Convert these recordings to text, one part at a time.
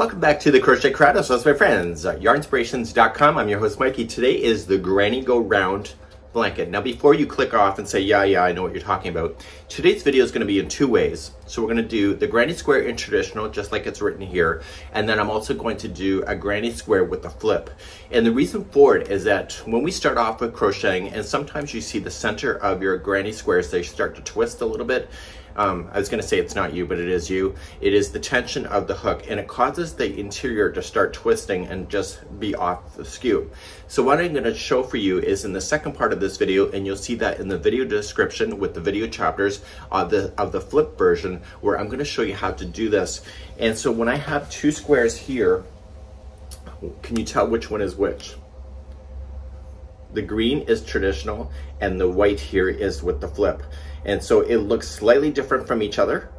Welcome back to the Crochet Crowd. So, my friends, Yarnspirations.com. I'm your host, Mikey. Today is the Granny Go Round blanket. Now, before you click off and say, yeah, I know what you're talking about, today's video is going to be in two ways. So we're going to do the granny square in traditional, just like it's written here. And then I'm also going to do a granny square with a flip. And the reason for it is that when we start off with crocheting, and sometimes you see the center of your granny squares, they start to twist a little bit. I was going to say it's not you, but it is you. It is the tension of the hook, and it causes the interior to start twisting and just be off the skew. So what I'm going to show for you is in the second part of this video, and you'll see that in the video description with the video chapters of the flip version, where I'm going to show you how to do this. And so when I have two squares here, can you tell which one is which? The green is traditional, and the white here is with the flip. And so it looks slightly different from each other.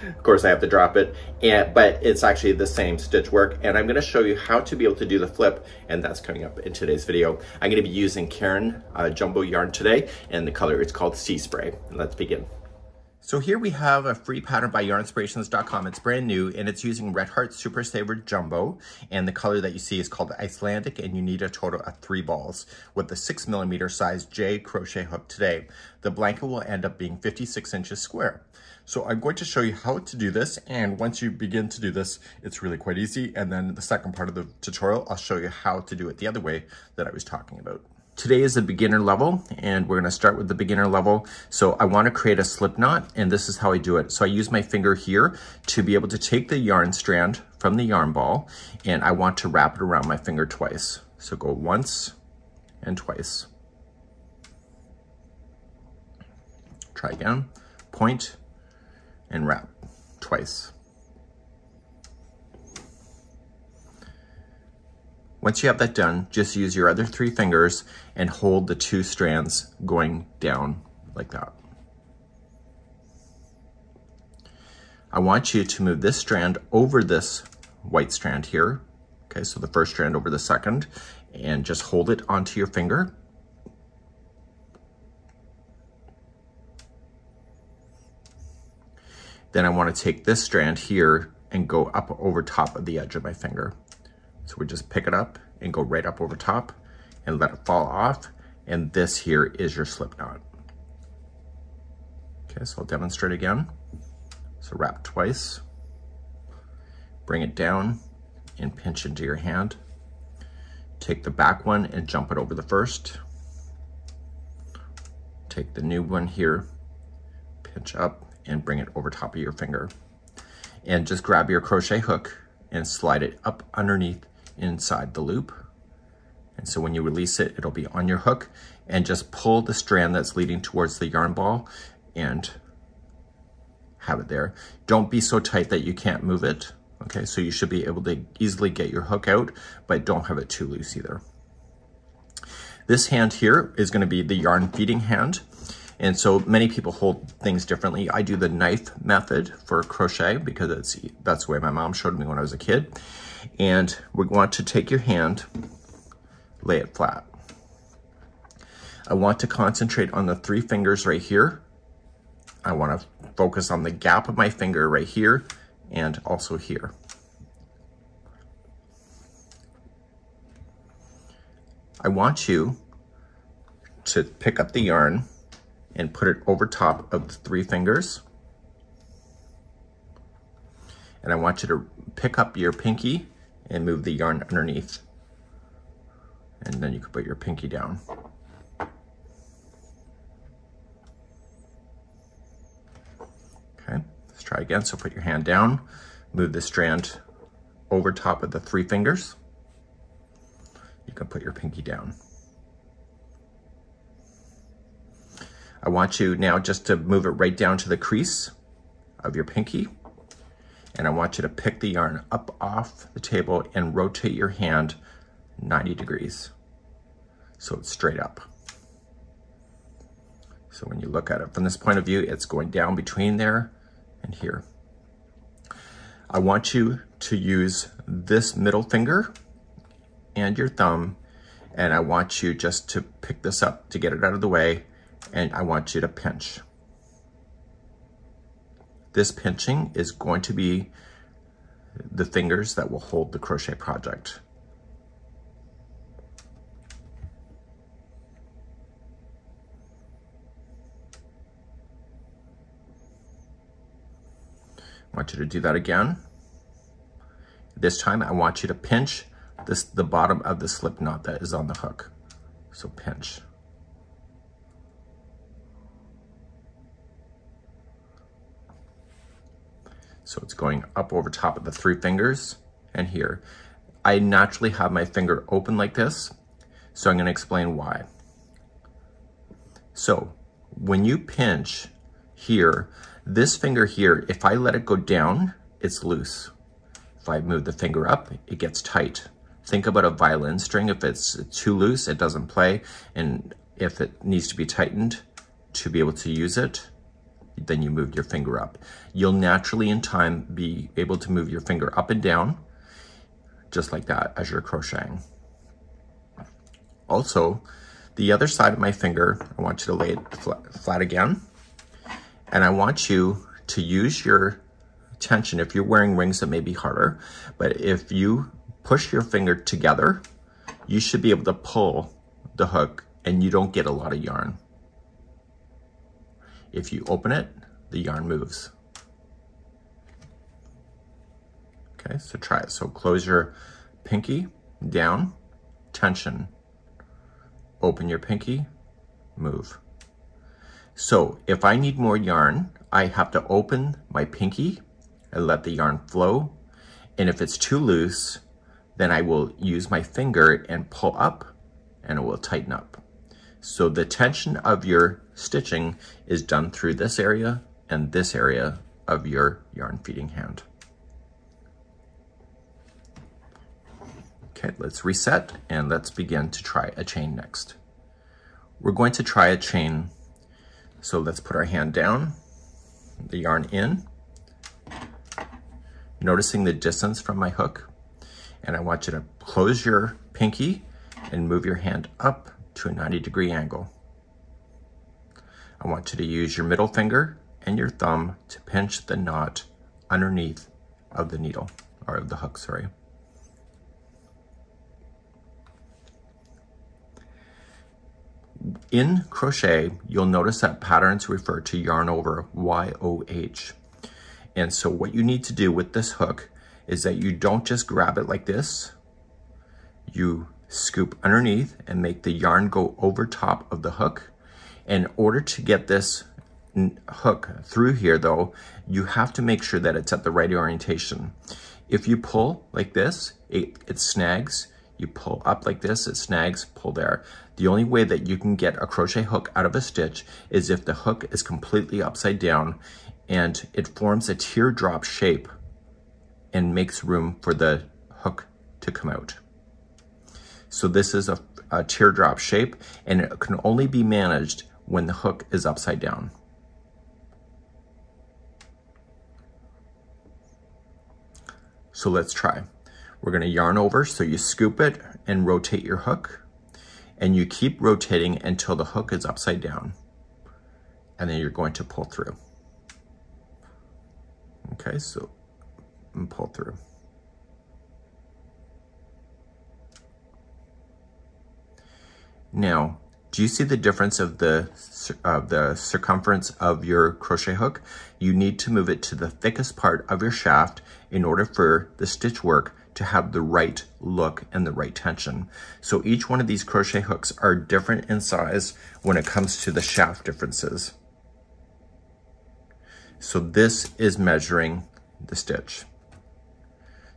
Of course, I have to drop it, but it's actually the same stitch work. And I'm going to show you how to be able to do the flip, and that's coming up in today's video. I'm going to be using Karen Jumbo yarn today, and the color is called Sea Spray. Let's begin. So here we have a free pattern by Yarnspirations.com. It's brand new, and it's using Red Heart Super Saver Jumbo, and the color that you see is called Icelandic, and you need a total of 3 balls with the 6mm size J crochet hook today. The blanket will end up being 56 inches square. So I'm going to show you how to do this, and once you begin to do this, it's really quite easy. And then the second part of the tutorial, I'll show you how to do it the other way that I was talking about. Today is a beginner level, and we're going to start with the beginner level. So I want to create a slip knot, and this is how I do it. So I use my finger here to be able to take the yarn strand from the yarn ball, and I want to wrap it around my finger twice. So go once and twice. Try again, point and wrap twice. Once you have that done, just use your other 3 fingers and hold the 2 strands going down like that. I want you to move this strand over this white strand here. Okay, so the first strand over the second, and just hold it onto your finger. Then I want to take this strand here and go up over top of the edge of my finger. So we just pick it up and go right up over top and let it fall off. And this here is your slip knot. Okay, so I'll demonstrate again. So wrap twice, bring it down and pinch into your hand. Take the back one and jump it over the first. Take the new one here, pinch up and bring it over top of your finger. And just grab your crochet hook and slide it up underneath inside the loop. And so when you release it, it'll be on your hook, and just pull the strand that's leading towards the yarn ball and have it there. Don't be so tight that you can't move it. Okay, so you should be able to easily get your hook out, but don't have it too loose either. This hand here is going to be the yarn feeding hand. And so many people hold things differently. I do the knife method for crochet because that's the way my mom showed me when I was a kid. And we want to take your hand, lay it flat. I want to concentrate on the 3 fingers right here. I want to focus on the gap of my finger right here and also here. I want you to pick up the yarn and put it over top of the 3 fingers. And I want you to pick up your pinky and move the yarn underneath. And then you can put your pinky down. Okay, let's try again. So put your hand down, move the strand over top of the 3 fingers. You can put your pinky down. I want you now just to move it right down to the crease of your pinky. And I want you to pick the yarn up off the table and rotate your hand 90 degrees. So it's straight up. So when you look at it from this point of view, it's going down between there and here. I want you to use this middle finger and your thumb, and I want you just to pick this up to get it out of the way, and I want you to pinch. This pinching is going to be the fingers that will hold the crochet project. I want you to do that again. This time I want you to pinch the bottom of the slip knot that is on the hook. So pinch. So it's going up over top of the 3 fingers and here. I naturally have my finger open like this, so I'm going to explain why. So when you pinch here, this finger here, if I let it go down, it's loose. If I move the finger up, it gets tight. Think about a violin string. If it's too loose, it doesn't play. And if it needs to be tightened to be able to use it, then you move your finger up. You'll naturally in time be able to move your finger up and down, just like that as you're crocheting. Also, the other side of my finger, I want you to lay it flat again. And I want you to use your tension. If you're wearing rings, it may be harder, but if you push your finger together, you should be able to pull the hook and you don't get a lot of yarn. If you open it, the yarn moves. Okay, so try it. So close your pinky, down, tension. Open your pinky, move. So if I need more yarn, I have to open my pinky and let the yarn flow. And if it's too loose, then I will use my finger and pull up and it will tighten up. So the tension of your stitching is done through this area and this area of your yarn feeding hand. Okay, let's reset and let's begin to try a chain next. We're going to try a chain. So let's put our hand down, the yarn in, noticing the distance from my hook. And I want you to close your pinky and move your hand up to a 90-degree angle. I want you to use your middle finger and your thumb to pinch the knot underneath of the needle, or of the hook, sorry. In crochet, you'll notice that patterns refer to yarn over, Y-O-H. And so what you need to do with this hook is that you don't just grab it like this. You scoop underneath and make the yarn go over top of the hook. In order to get this hook through here though, you have to make sure that it's at the right orientation. If you pull like this, it snags. You pull up like this, it snags, pull there. The only way that you can get a crochet hook out of a stitch is if the hook is completely upside down and it forms a teardrop shape and makes room for the hook to come out. So this is a teardrop shape, and it can only be managed when the hook is upside down. So let's try. We're going to yarn over, so you scoop it and rotate your hook, and you keep rotating until the hook is upside down, and then you're going to pull through. Okay, so and pull through. Now, do you see the difference of the circumference of your crochet hook? You need to move it to the thickest part of your shaft in order for the stitch work to have the right look and the right tension. So each one of these crochet hooks are different in size when it comes to the shaft differences. So this is measuring the stitch.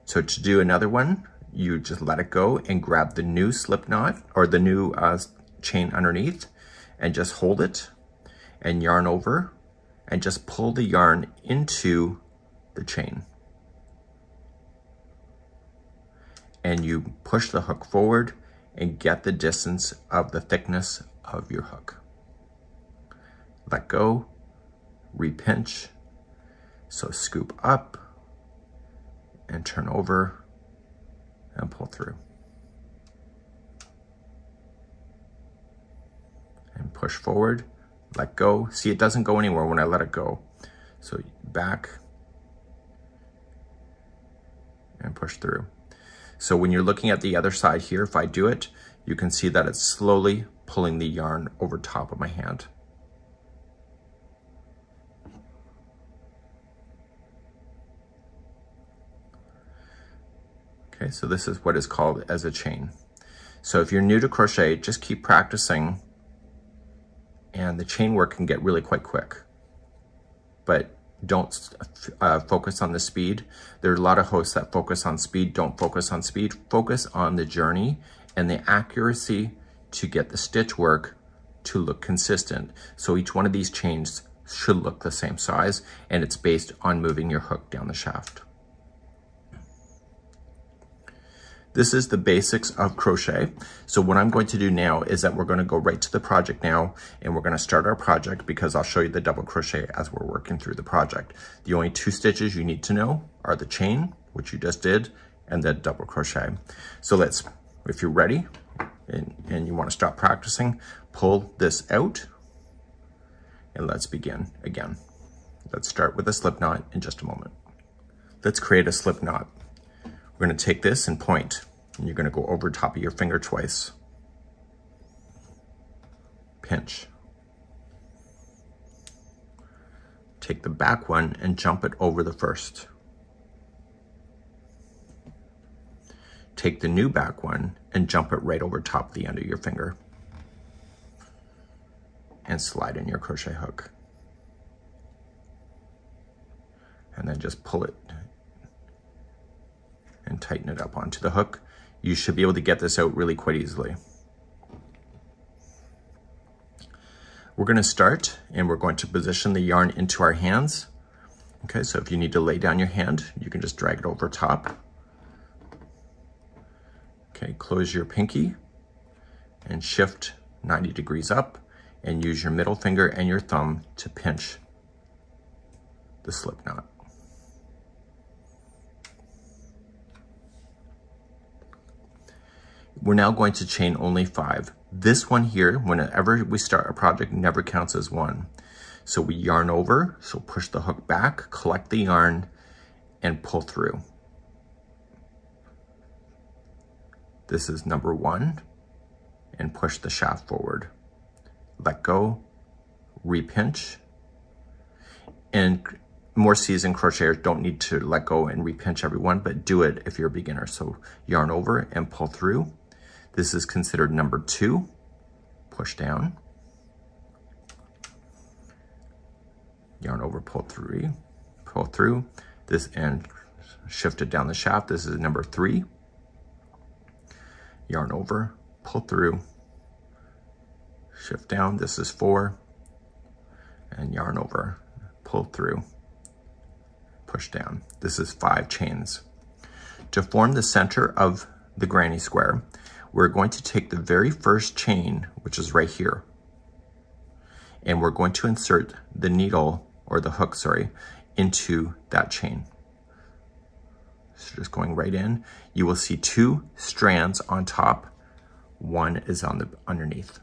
So to do another one, you just let it go and grab the new slip knot or the new chain underneath and just hold it and yarn over and just pull the yarn into the chain. And you push the hook forward and get the distance of the thickness of your hook. Let go, repinch, so scoop up and turn over and pull through. And push forward, let go. See, it doesn't go anywhere when I let it go. So back and push through. So when you're looking at the other side here, if I do it, you can see that it's slowly pulling the yarn over top of my hand. Okay, so this is what is called as a chain. So if you're new to crochet, just keep practicing, and the chain work can get really quite quick. But don't focus on the speed. There are a lot of hosts that focus on speed. Don't focus on speed. Focus on the journey and the accuracy to get the stitch work to look consistent. So each one of these chains should look the same size, and it's based on moving your hook down the shaft. This is the basics of crochet. So what I'm going to do now is that we're going to go right to the project now, and we're going to start our project because I'll show you the double crochet as we're working through the project. The only two stitches you need to know are the chain, which you just did, and the double crochet. So let's, if you're ready and you want to stop practicing, pull this out and let's begin again. Let's start with a slip knot in just a moment. Let's create a slip knot. We're going to take this and point, and you're going to go over top of your finger twice. Pinch. Take the back one and jump it over the first. Take the new back one and jump it right over top of the end of your finger. And slide in your crochet hook. And then just pull it and tighten it up onto the hook. You should be able to get this out really quite easily. We're going to start, and we're going to position the yarn into our hands. Okay, so if you need to lay down your hand, you can just drag it over top. Okay, close your pinky and shift 90 degrees up, and use your middle finger and your thumb to pinch the slip knot. We're now going to chain only 5. This one here, whenever we start a project, never counts as 1. So we yarn over, so push the hook back, collect the yarn, and pull through. This is number 1, and push the shaft forward. Let go, repinch, and more seasoned crocheters don't need to let go and repinch every one, but do it if you're a beginner. So yarn over and pull through. This is considered number 2. Push down. Yarn over, pull through this, and shift it down the shaft. This is number 3. Yarn over, pull through, shift down. This is 4, and yarn over, pull through, push down. This is 5 chains. To form the center of the granny square, we're going to take the very first chain, which is right here, and we're going to insert the needle, or the hook, sorry, into that chain. So just going right in, you will see 2 strands on top. 1 is on the underneath.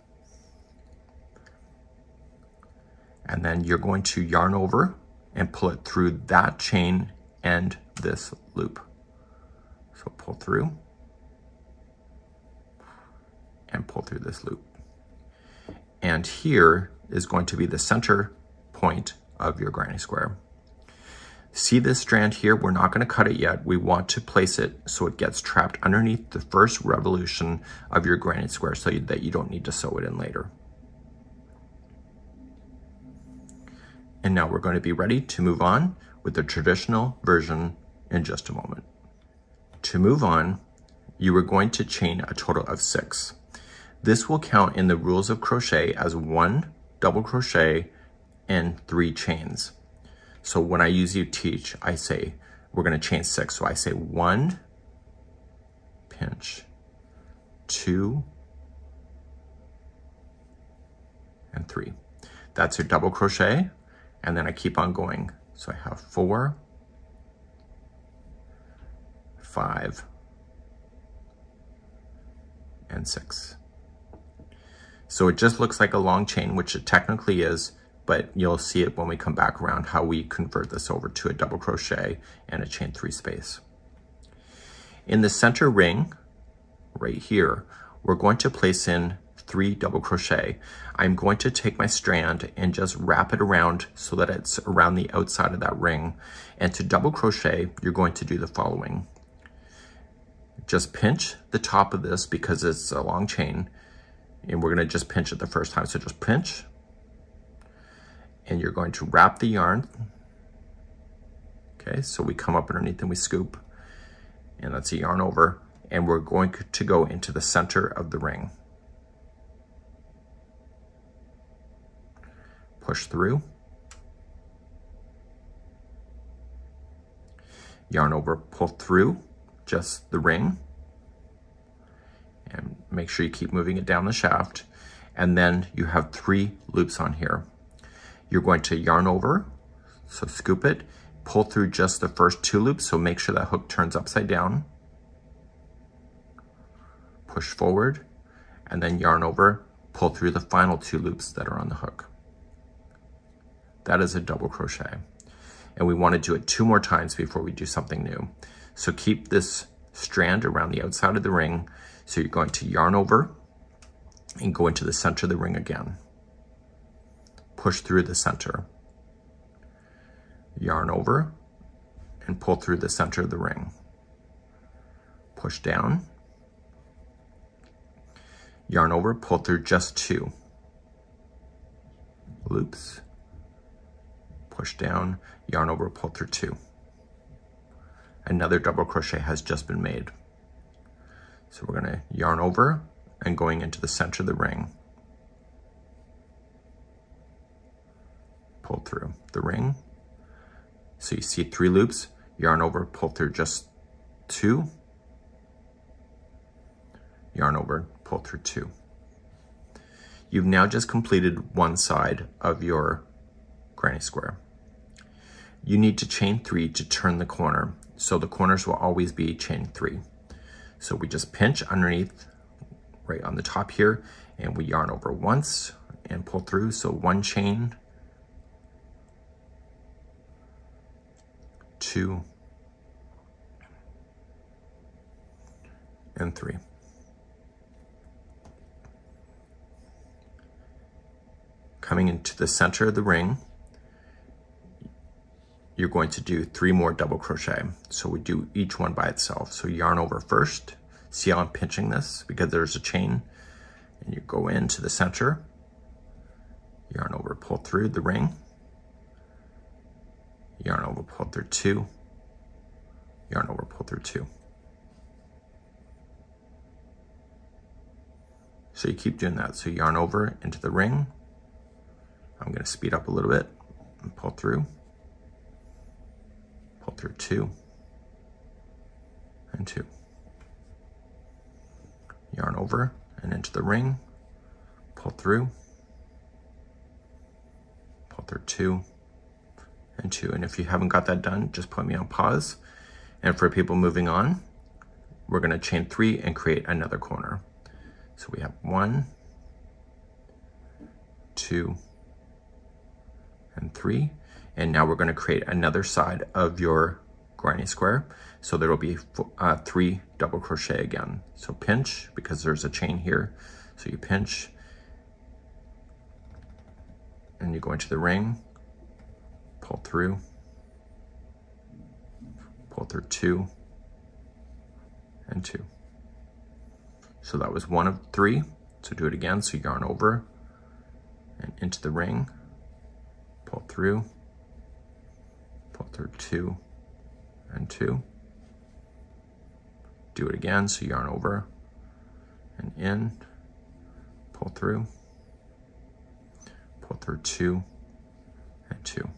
And then you're going to yarn over and pull it through that chain and this loop. So pull through and pull through this loop. And here is going to be the center point of your granny square. See this strand here? We're not going to cut it yet. We want to place it so it gets trapped underneath the first revolution of your granny square so that you don't need to sew it in later. And now we're going to be ready to move on with the traditional version in just a moment. To move on, you are going to chain a total of 6. This will count in the rules of crochet as 1 double crochet and 3 chains. So when I usually teach, I say we're going to chain 6. So I say 1, pinch, 2, and 3. That's your double crochet, and then I keep on going. So I have 4, 5, and 6. So it just looks like a long chain, which it technically is, but you'll see it when we come back around how we convert this over to a double crochet and a chain 3 space. In the center ring, right here, we're going to place in 3 double crochet. I'm going to take my strand and just wrap it around so that it's around the outside of that ring. And to double crochet, you're going to do the following. Just pinch the top of this because it's a long chain, and we're going to just pinch it the first time. So just pinch, and you're going to wrap the yarn. Okay, so we come up underneath and we scoop, and that's a yarn over, and we're going to go into the center of the ring. Push through, yarn over, pull through just the ring, and make sure you keep moving it down the shaft, and then you have 3 loops on here. You're going to yarn over, so scoop it, pull through just the first 2 loops, so make sure that hook turns upside down, push forward, and then yarn over, pull through the final 2 loops that are on the hook. That is a double crochet. And we want to do it 2 more times before we do something new. So keep this strand around the outside of the ring. So you're going to yarn over and go into the center of the ring again. Push through the center. Yarn over and pull through the center of the ring. Push down. Yarn over, pull through just 2 loops. Push down, yarn over, pull through 2. Another double crochet has just been made. So we're going to yarn over and going into the center of the ring. Pull through the ring. So you see 3 loops, yarn over, pull through just 2. Yarn over, pull through 2. You've now just completed one side of your granny square. You need to chain 3 to turn the corner. So the corners will always be chain 3. So we just pinch underneath right on the top here, and we yarn over once and pull through. So 1 chain, 2, and 3. Coming into the center of the ring, you're going to do 3 more double crochet. So we do each one by itself. So yarn over first. See how I'm pinching this? Because there's a chain. And you go into the center. Yarn over, pull through the ring. Yarn over, pull through 2. Yarn over, pull through 2. So you keep doing that. So yarn over into the ring. I'm going to speed up a little bit and pull through. Pull through 2 and 2. Yarn over and into the ring. Pull through. Pull through 2 and 2. And if you haven't got that done, just put me on pause. And for people moving on, we're going to chain 3 and create another corner. So we have 1, 2, and 3. And now we're going to create another side of your granny square. So there will be 3 double crochet again. So pinch, because there's a chain here. So you pinch, and you go into the ring, pull through 2 and 2. So that was 1 of 3. So do it again. So yarn over and into the ring, pull through 2 and 2. Do it again. So yarn over and in, pull through 2 and 2.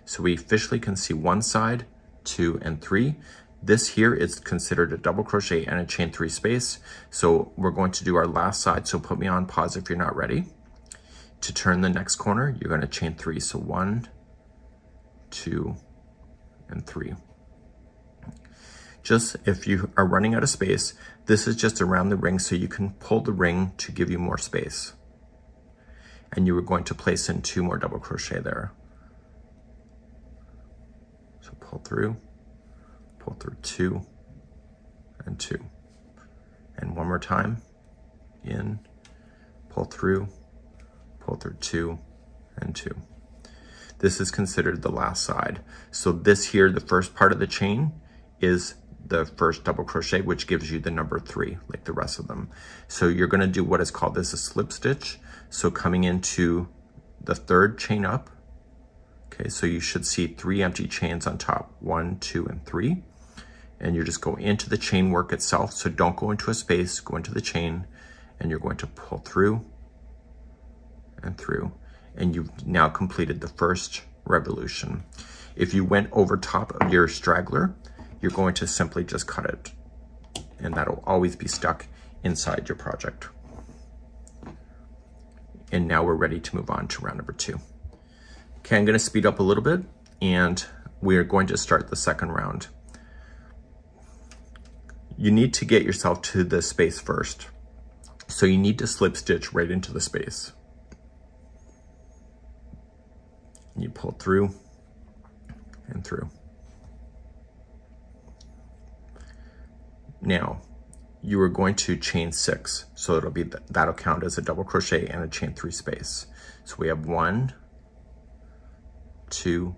So we officially can see 1 side, 2 and 3. This here is considered a double crochet and a chain 3 space. So we're going to do our last side. So put me on pause if you're not ready. To turn the next corner, you're going to chain 3. So 1, 2, and 3. Just if you are running out of space, this is just around the ring so you can pull the ring to give you more space. And you are going to place in 2 more double crochet there. So pull through 2, and 2. And one more time, in, pull through 2 and 2. This is considered the last side. So this here, the first part of the chain, is the first double crochet, which gives you the number 3, like the rest of them. So you're gonna do what is called this a slip stitch. So coming into the 3rd chain up, okay, so you should see 3 empty chains on top, 1, 2, and 3. And you're just going into the chain work itself. So don't go into a space, go into the chain, and you're going to pull through and through. And you've now completed the first revolution. If you went over top of your straggler, you're going to simply just cut it, and that'll always be stuck inside your project. And now we're ready to move on to round number 2. Okay, I'm gonna speed up a little bit, and we're going to start the second round. You need to get yourself to the space first. So you need to slip stitch right into the space. You pull through and through. Now, you are going to chain 6. So it'll be, that'll count as a double crochet and a chain 3 space. So we have 1, 2,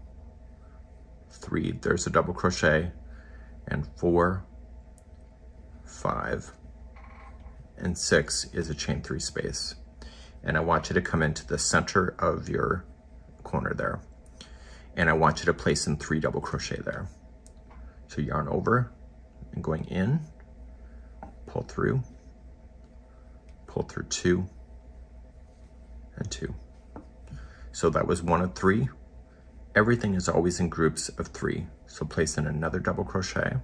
3, there's a double crochet, and 4, 5, and 6 is a chain 3 space. And I want you to come into the center of your corner there. And I want you to place in 3 double crochet there. So yarn over and going in, pull through 2 and 2. So that was 1 of 3. Everything is always in groups of 3. So place in another double crochet,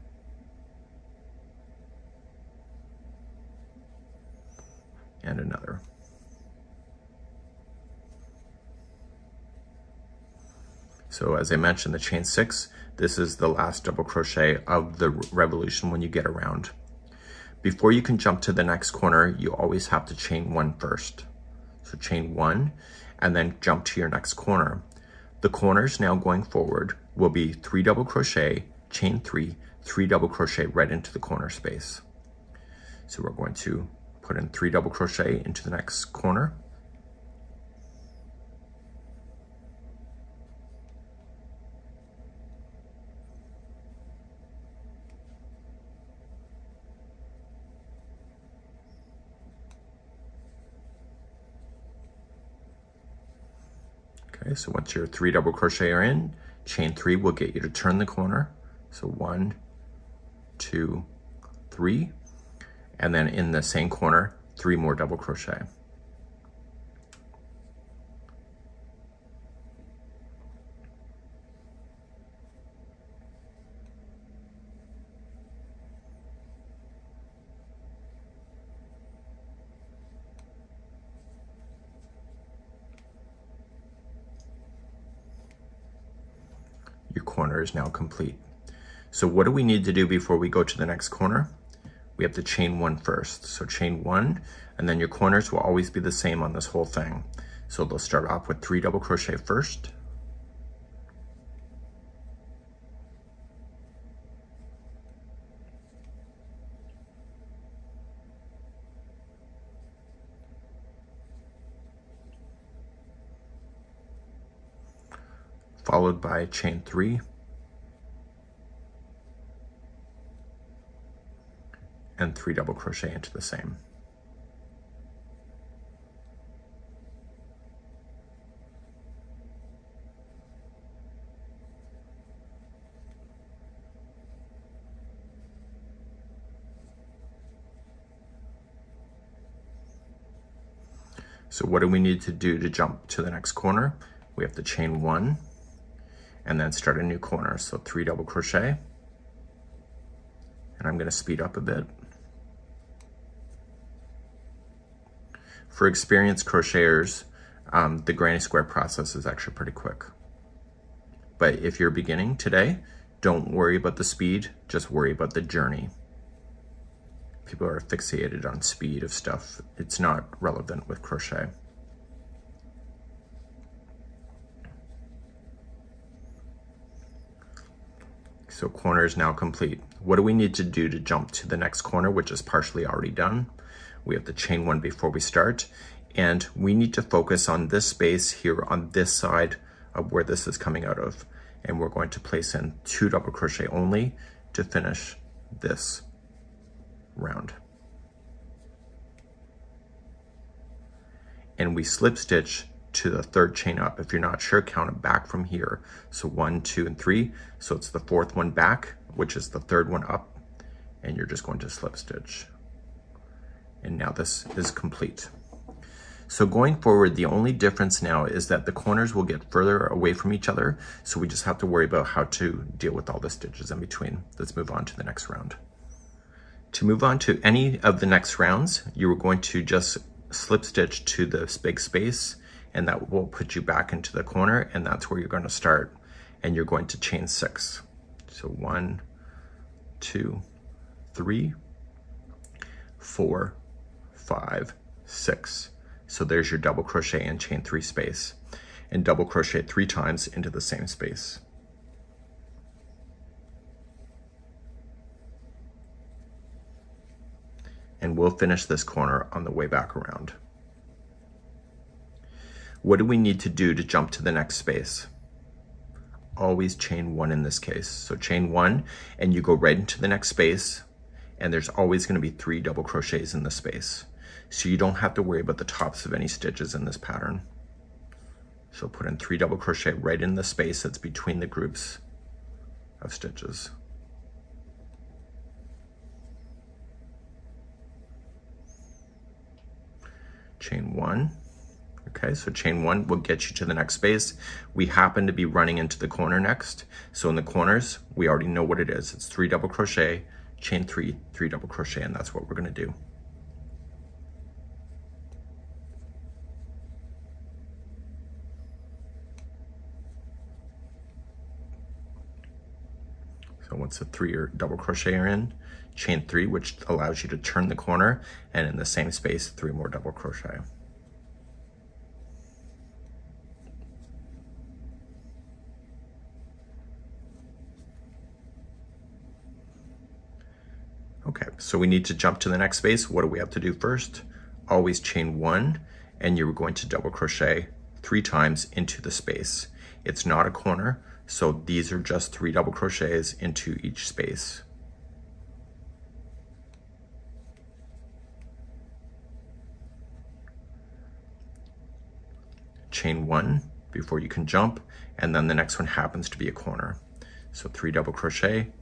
and another. So as I mentioned, the chain 6, this is the last double crochet of the revolution when you get around. Before you can jump to the next corner, you always have to chain 1 first. So chain 1 and then jump to your next corner. The corners now going forward will be 3 double crochet, chain 3, 3 double crochet right into the corner space. So we're going to put in 3 double crochet into the next corner. Okay, so once your 3 double crochet are in, chain 3 will get you to turn the corner. So 1, 2, 3, and then in the same corner, 3 more double crochet. Your corner is now complete. So what do we need to do before we go to the next corner? We have to chain 1 first. So chain 1, and then your corners will always be the same on this whole thing. So they'll start off with 3 double crochet first. Followed by chain 3, and 3 double crochet into the same. So what do we need to do to jump to the next corner? We have to chain 1 and then start a new corner. So 3 double crochet, and I'm going to speed up a bit. For experienced crocheters, the granny square process is actually pretty quick. But if you're beginning today, don't worry about the speed, just worry about the journey. People are fixated on speed of stuff. It's not relevant with crochet. So corner is now complete. What do we need to do to jump to the next corner, which is partially already done? We have to chain one before we start, and we need to focus on this space here on this side of where this is coming out of. And we're going to place in 2 double crochet only to finish this round. And we slip stitch to the 3rd chain up. If you're not sure, count it back from here. So 1, 2, and 3. So it's the 4th one back, which is the 3rd one up, and you're just going to slip stitch. And now this is complete. So going forward, the only difference now is that the corners will get further away from each other. So we just have to worry about how to deal with all the stitches in between. Let's move on to the next round. To move on to any of the next rounds, you're going to just slip stitch to this big space, and that will put you back into the corner, and that's where you're going to start. And you're going to chain 6. So 1, 2, 3, 4, 5, 6. So there's your double crochet and chain 3 space, and double crochet 3 times into the same space. And we'll finish this corner on the way back around. What do we need to do to jump to the next space? Always chain 1 in this case. So chain 1 and you go right into the next space, and there's always going to be 3 double crochets in the space. So you don't have to worry about the tops of any stitches in this pattern. So put in 3 double crochet right in the space that's between the groups of stitches. Chain 1. Okay, so chain 1 will get you to the next space. We happen to be running into the corner next. So in the corners, we already know what it is. It's 3 double crochet, chain 3, 3 double crochet, and that's what we're going to do. So once the 3 double crochet are in, chain 3, which allows you to turn the corner, and in the same space, 3 more double crochet. Okay, so we need to jump to the next space. What do we have to do first? Always chain 1, and you're going to double crochet 3 times into the space. It's not a corner, so these are just 3 double crochets into each space. Chain 1 before you can jump, and then the next one happens to be a corner. So 3 double crochet,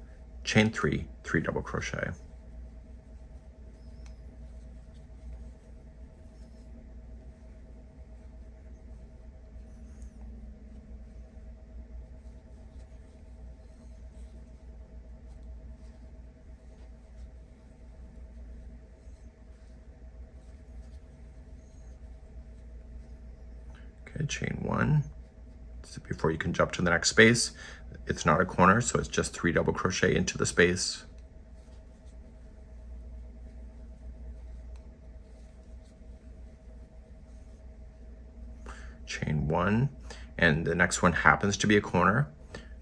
chain 3, 3 double crochet. Okay, chain 1. So before you can jump to the next space, it's not a corner, so it's just 3 double crochet into the space. Chain 1, and the next one happens to be a corner,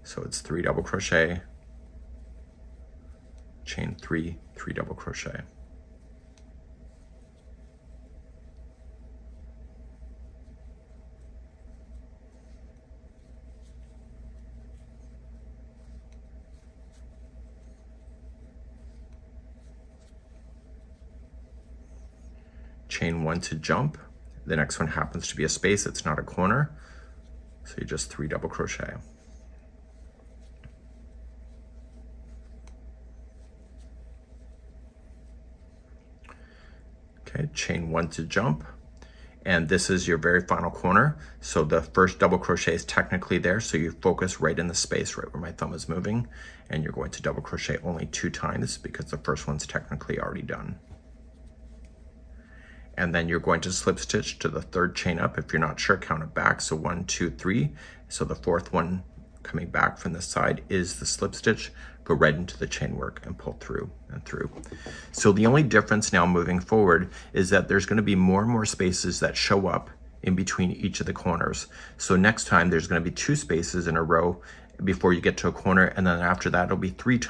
so it's 3 double crochet, chain 3, 3 double crochet. Chain 1 to jump. The next one happens to be a space, it's not a corner, so you just 3 double crochet. Okay, chain 1 to jump, and this is your very final corner. So the first double crochet is technically there, so you focus right in the space right where my thumb is moving, and you're going to double crochet only 2 times because the first one's technically already done. And then you're going to slip stitch to the 3rd chain up. If you're not sure, count it back. So 1, 2, 3. So the 4th one coming back from this side is the slip stitch. Go right into the chain work and pull through and through. So the only difference now moving forward is that there's going to be more and more spaces that show up in between each of the corners. So next time there's going to be 2 spaces in a row before you get to a corner, and then after that it'll be three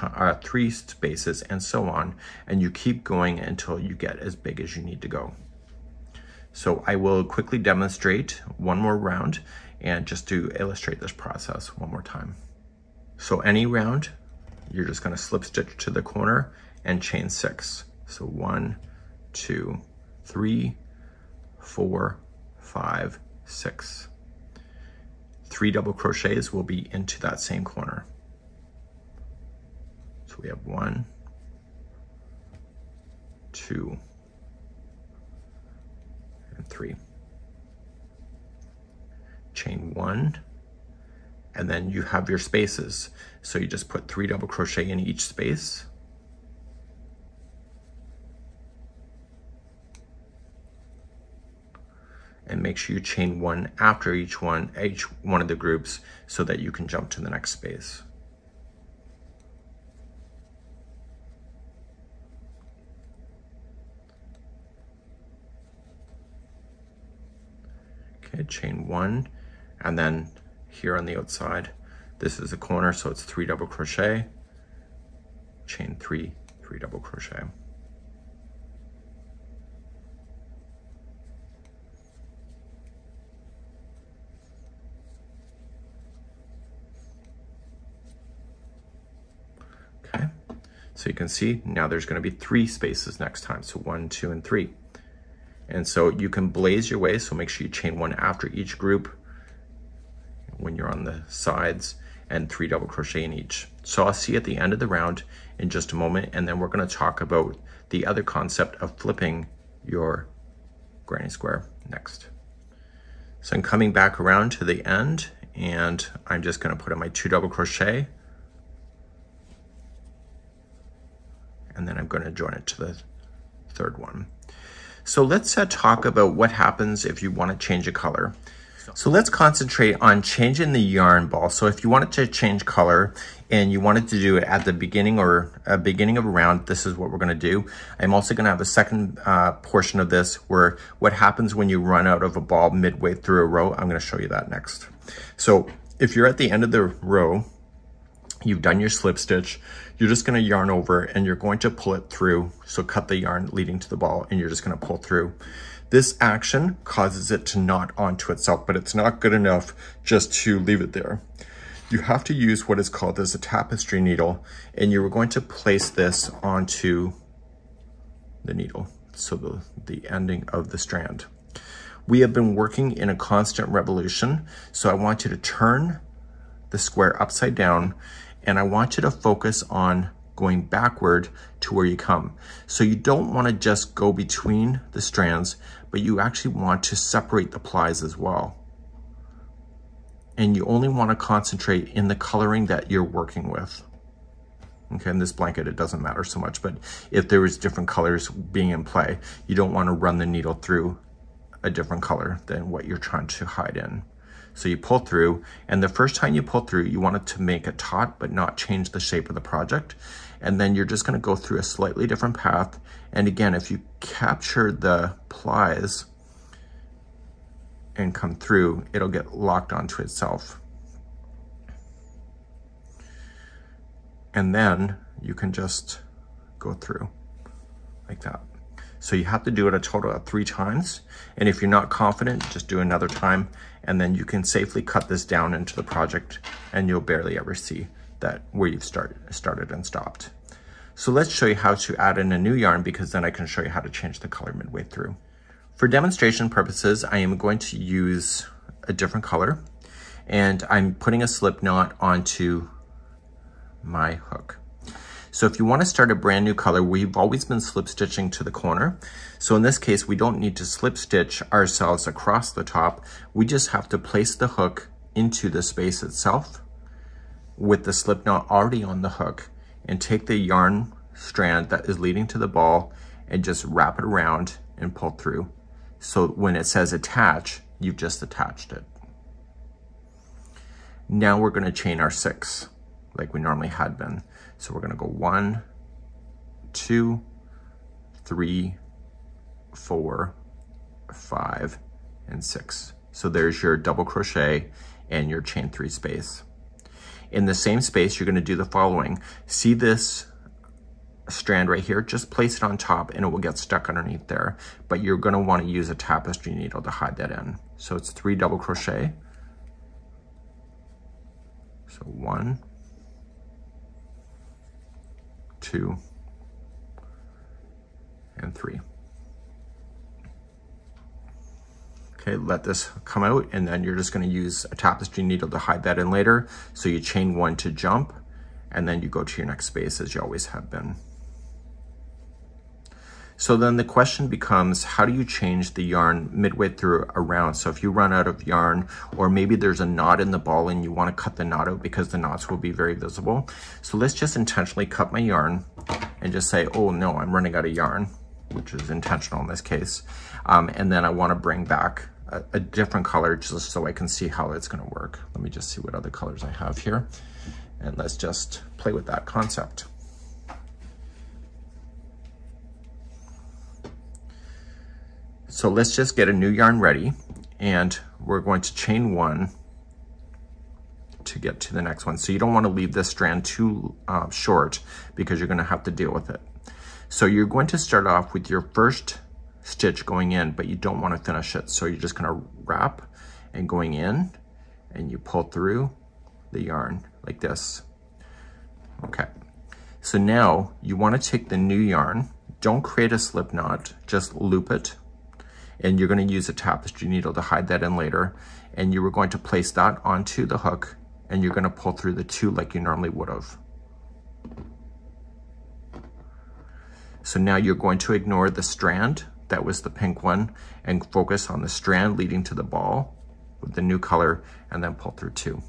spaces, and so on, and you keep going until you get as big as you need to go. So I will quickly demonstrate one more round and just to illustrate this process one more time. So any round, you're just going to slip stitch to the corner and chain 6. So 1, 2, 3, 4, 5, 6. 3 double crochets will be into that same corner. So we have 1, 2, and 3. Chain 1, and then you have your spaces. So you just put 3 double crochet in each space. And make sure you chain 1 after each one of the groups so that you can jump to the next space. Okay, chain 1, and then here on the outside, this is a corner, so it's 3 double crochet, chain 3, 3 double crochet. Okay, so you can see now there's going to be 3 spaces next time, so 1, 2, and 3. And so you can blaze your way, so make sure you chain 1 after each group when you're on the sides, and 3 double crochet in each. So I'll see you at the end of the round in just a moment, and then we're going to talk about the other concept of flipping your granny square next. So I'm coming back around to the end, and I'm just going to put in my 2 double crochet, and then I'm going to join it to the third one. So let's talk about what happens if you want to change a color. So let's concentrate on changing the yarn ball. So if you wanted to change color and you wanted to do it at the beginning or beginning of a round, this is what we're going to do. I'm also going to have a second portion of this where what happens when you run out of a ball midway through a row. I'm going to show you that next. So if you're at the end of the row, you've done your slip stitch, you're just going to yarn over and you're going to pull it through. So cut the yarn leading to the ball and you're just going to pull through. This action causes it to knot onto itself, but it's not good enough just to leave it there. You have to use what is called as a tapestry needle, and you're going to place this onto the needle, so the ending of the strand. We have been working in a constant revolution, so I want you to turn the square upside down, and I want you to focus on going backward to where you come. So you don't want to just go between the strands, but you actually want to separate the plies as well. And you only want to concentrate in the coloring that you're working with. Okay, in this blanket, it doesn't matter so much, but if there is different colors being in play, you don't want to run the needle through a different color than what you're trying to hide in. So you pull through, and the first time you pull through, you want it to make a taut, but not change the shape of the project. And then you're just gonna go through a slightly different path. And again, if you capture the plies and come through, it'll get locked onto itself. And then you can just go through like that. So you have to do it a total of 3 times. And if you're not confident, just do another time. And then you can safely cut this down into the project and you'll barely ever see that where you've started and stopped. So let's show you how to add in a new yarn, because then I can show you how to change the color midway through. For demonstration purposes, I am going to use a different color, and I'm putting a slip knot onto my hook. So if you want to start a brand new color, we've always been slip stitching to the corner. So in this case, we don't need to slip stitch ourselves across the top. We just have to place the hook into the space itself with the slip knot already on the hook, and take the yarn strand that is leading to the ball and just wrap it around and pull through. So when it says attach, you've just attached it. Now we're going to chain our 6 like we normally had been. So we're going to go 1, 2, 3, 4, 5, and 6. So there's your double crochet and your chain 3 space. In the same space, you're going to do the following. See this strand right here? Just place it on top and it will get stuck underneath there. But you're going to want to use a tapestry needle to hide that in. So it's 3 double crochet. So 1, 2, and 3. Okay, let this come out, and then you're just going to use a tapestry needle to hide that in later. So you chain 1 to jump, and then you go to your next space as you always have been. So then the question becomes, how do you change the yarn midway through a round? So if you run out of yarn, or maybe there's a knot in the ball and you want to cut the knot out because the knots will be very visible. So let's just intentionally cut my yarn and just say, oh no, I'm running out of yarn, which is intentional in this case. And then I want to bring back a different color just so I can see how it's going to work. Let me just see what other colors I have here. And let's just play with that concept. So let's just get a new yarn ready, and we're going to chain 1 to get to the next one. So you don't want to leave this strand too short because you're going to have to deal with it. So you're going to start off with your first stitch going in, but you don't want to finish it. So you're just going to wrap and going in, and you pull through the yarn like this. Okay. So now you want to take the new yarn. Don't create a slip knot, just loop it. And you're going to use a tapestry needle to hide that in later. And you were going to place that onto the hook, and you're going to pull through the 2 like you normally would have. So now you're going to ignore the strand, that was the pink one, and focus on the strand leading to the ball with the new color, and then pull through 2.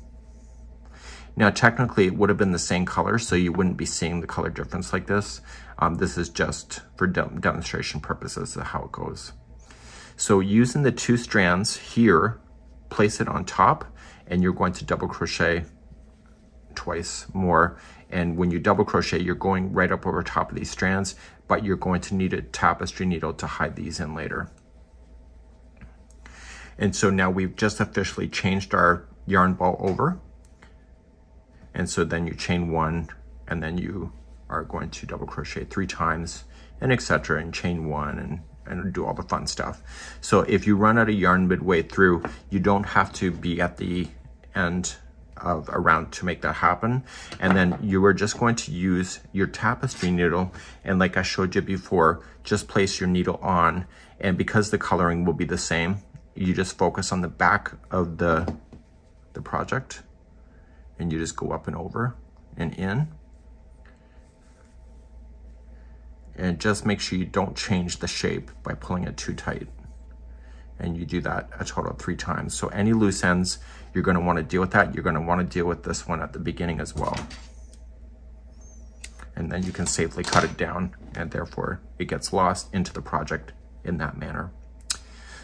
Now technically it would have been the same color, so you wouldn't be seeing the color difference like this. This is just for demonstration purposes of how it goes. So using the 2 strands here, place it on top, and you're going to double crochet twice more. And when you double crochet, you're going right up over top of these strands, but you're going to need a tapestry needle to hide these in later. And so now we've just officially changed our yarn ball over. And so then you chain 1, and then you are going to double crochet 3 times, and etc., and chain 1 and do all the fun stuff. So if you run out of yarn midway through, you don't have to be at the end of a round to make that happen. And then you are just going to use your tapestry needle, and like I showed you before, just place your needle on, and because the coloring will be the same, you just focus on the back of the project, and you just go up and over and in. And just make sure you don't change the shape by pulling it too tight. And you do that a total of 3 times. So any loose ends, you're going to want to deal with that. You're going to want to deal with this one at the beginning as well. And then you can safely cut it down, and therefore it gets lost into the project in that manner.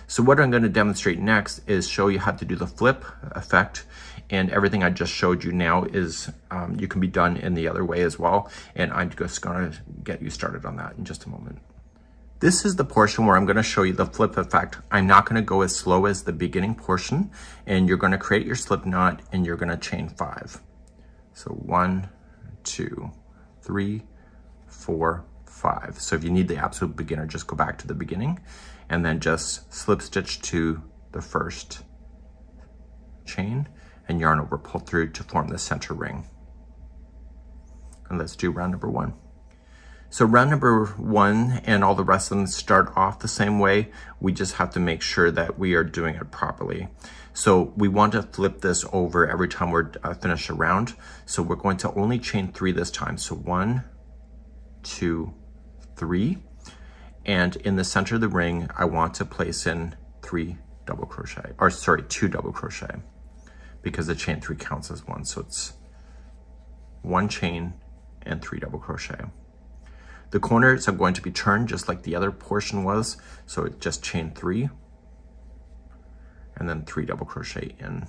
So what I'm going to demonstrate next is show you how to do the flip effect, and everything I just showed you now is you can be done in the other way as well, and I'm just going to get you started on that in just a moment. This is the portion where I'm going to show you the flip effect. I'm not going to go as slow as the beginning portion, and you're going to create your slip knot, and you're going to chain 5. So 1, 2, 3, 4, 5. So if you need the absolute beginner, just go back to the beginning, and then just slip stitch to the first chain and yarn over, pull through to form the center ring. And let's do round number 1. So round number 1 and all the rest of them start off the same way. We just have to make sure that we are doing it properly. So we want to flip this over every time we're finish a round. So we're going to only chain 3 this time. So 1, 2, 3. And in the center of the ring, I want to place in 2 double crochet, because the chain 3 counts as 1. So it's 1 chain and 3 double crochet. The corners are going to be turned just like the other portion was. So it just chain 3 and then 3 double crochet in.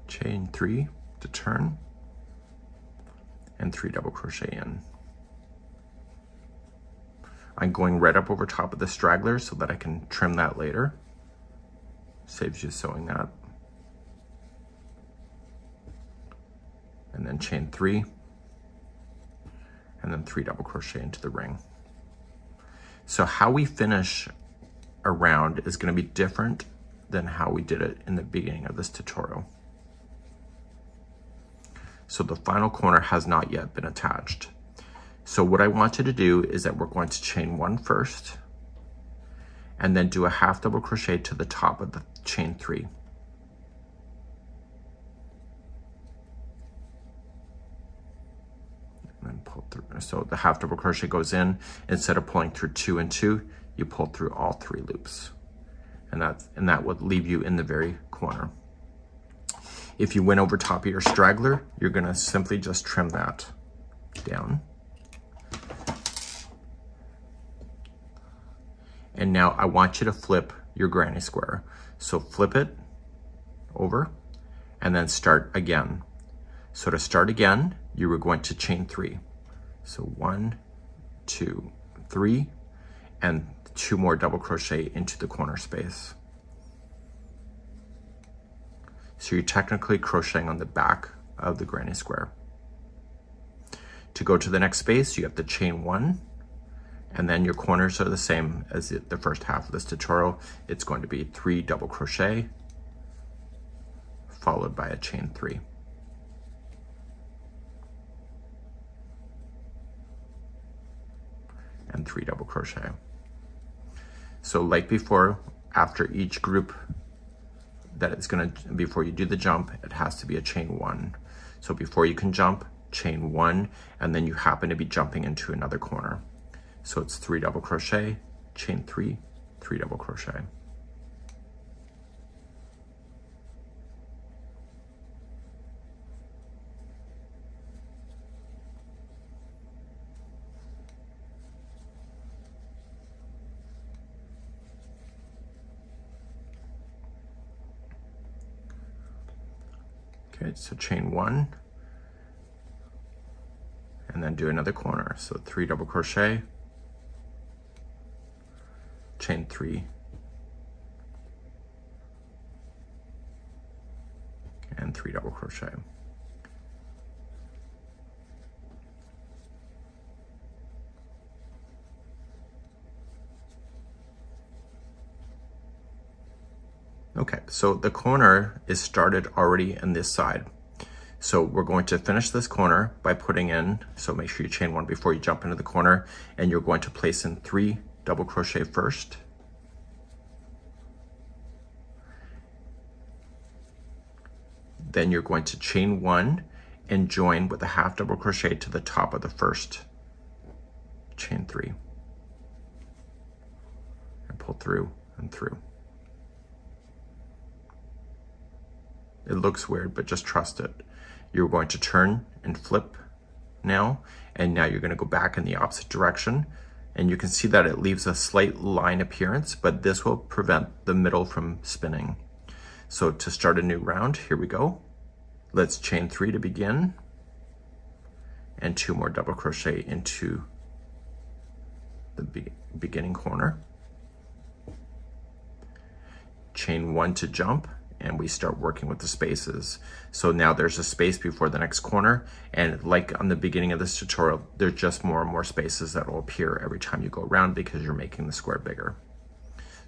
Chain 3 to turn, and 3 double crochet in. I'm going right up over top of the straggler so that I can trim that later. Saves you sewing that. And then chain 3, and then 3 double crochet into the ring. So how we finish a round is going to be different than how we did it in the beginning of this tutorial. So the final corner has not yet been attached. So what I want you to do is that we're going to chain 1 first, and then do a half double crochet to the top of the chain 3. And then pull through. So the half double crochet goes in. Instead of pulling through 2 and 2, you pull through all 3 loops. And that would leave you in the very corner. If you went over top of your straggler, you're gonna simply just trim that down. And now I want you to flip your granny square. So flip it over and then start again. So to start again, you were going to chain 3. So 1, 2, 3, and 2 more double crochet into the corner space. So you're technically crocheting on the back of the granny square. To go to the next space, you have to chain 1, and then your corners are the same as the first half of this tutorial. It's going to be 3 double crochet, followed by a chain 3. And 3 double crochet. So like before, after each group that it's gonna, before you do the jump, it has to be a chain 1. So before you can jump, chain 1, and then you happen to be jumping into another corner. So it's 3 double crochet, chain 3, 3 double crochet. Okay, so chain 1, and then do another corner. So 3 double crochet, chain 3, and 3 double crochet. Okay, so the corner is started already in this side. So we're going to finish this corner by putting in, so make sure you chain 1 before you jump into the corner, and you're going to place in 3 double crochet first. Then you're going to chain 1 and join with a half double crochet to the top of the first chain 3. And pull through and through. It looks weird, but just trust it. You're going to turn and flip now, and now you're going to go back in the opposite direction. And you can see that it leaves a slight line appearance, but this will prevent the middle from spinning. So to start a new round, here we go. Let's chain 3 to begin, and 2 more double crochet into the beginning corner. Chain 1 to jump, and we start working with the spaces. So now there's a space before the next corner, and like on the beginning of this tutorial, there's just more and more spaces that will appear every time you go around because you're making the square bigger.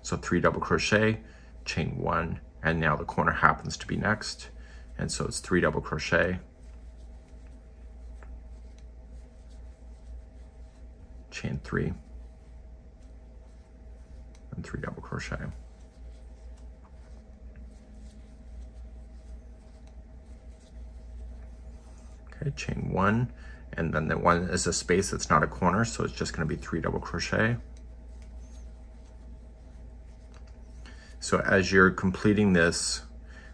So 3 double crochet, chain 1, and now the corner happens to be next. And so it's 3 double crochet, chain 3, and 3 double crochet. Okay, chain 1, and then the 1 is a space that's not a corner, so it's just going to be 3 double crochet. So as you're completing this,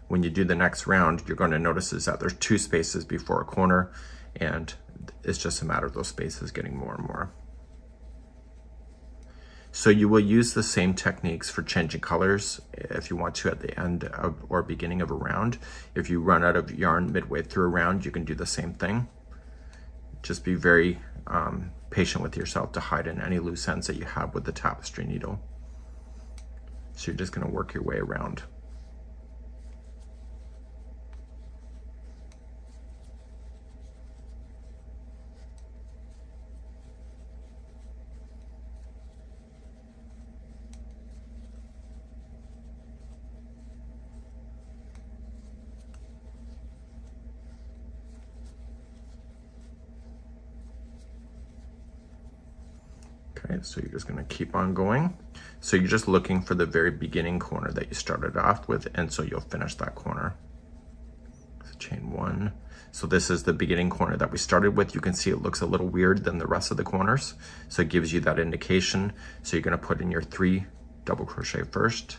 when you do the next round, you're going to notice is that there's 2 spaces before a corner, and it's just a matter of those spaces getting more and more. So you will use the same techniques for changing colors if you want to at the end of, or beginning of a round. If you run out of yarn midway through a round, you can do the same thing. Just be very patient with yourself to hide in any loose ends that you have with the tapestry needle. So you're just going to work your way around. Okay, so you're just going to keep on going. So you're just looking for the very beginning corner that you started off with, and so you'll finish that corner. So chain 1. So this is the beginning corner that we started with. You can see it looks a little weird than the rest of the corners, so it gives you that indication. So you're going to put in your 3 double crochet first,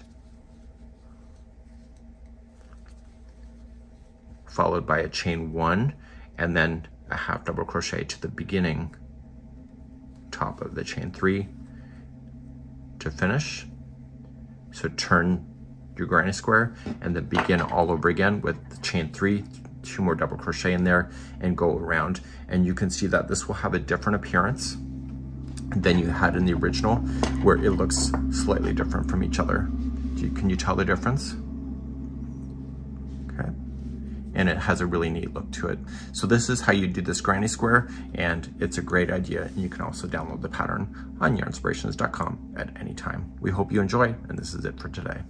followed by a chain 1, and then a half double crochet to the beginning top of the chain 3 to finish. So turn your granny square and then begin all over again with the chain 3, 2 more double crochet in there, and go around. And you can see that this will have a different appearance than you had in the original, where it looks slightly different from each other. Can you tell the difference? Okay. And it has a really neat look to it. So this is how you do this granny square, and it's a great idea. And you can also download the pattern on yarnspirations.com at any time. We hope you enjoy, and this is it for today.